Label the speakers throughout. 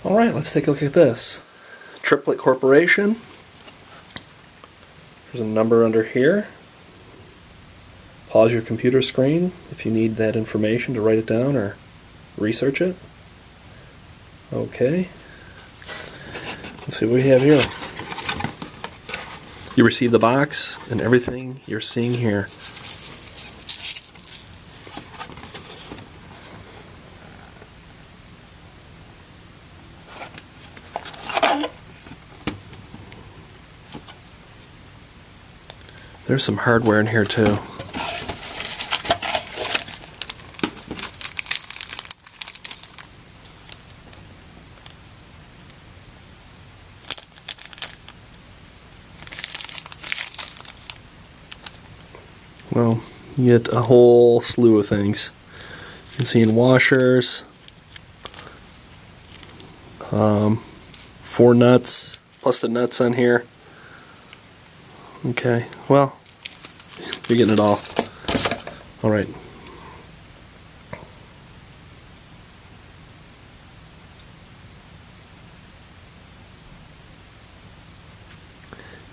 Speaker 1: Alright, let's take a look at this. Triplett Corporation. There's a number under here. Pause your computer screen if you need that information to write it down or research it. Okay. Let's see what we have here. You receive the box and everything you're seeing here. There's some hardware in here too. Well, you get a whole slew of things. You can see in washers, 4 nuts, plus the nuts on here. Okay, well, you're getting it all. Alright.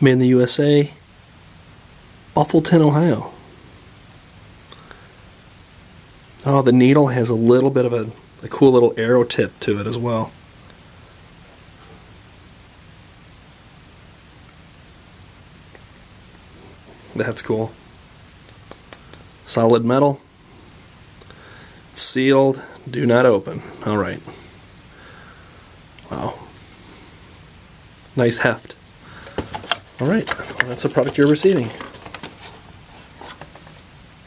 Speaker 1: Made in the USA, Buffleton, Ohio. Oh, the needle has a little bit of a cool little arrow tip to it as well. That's cool. Solid metal. It's sealed. Do not open. Alright. Wow. Nice heft. Alright, well, that's the product you're receiving.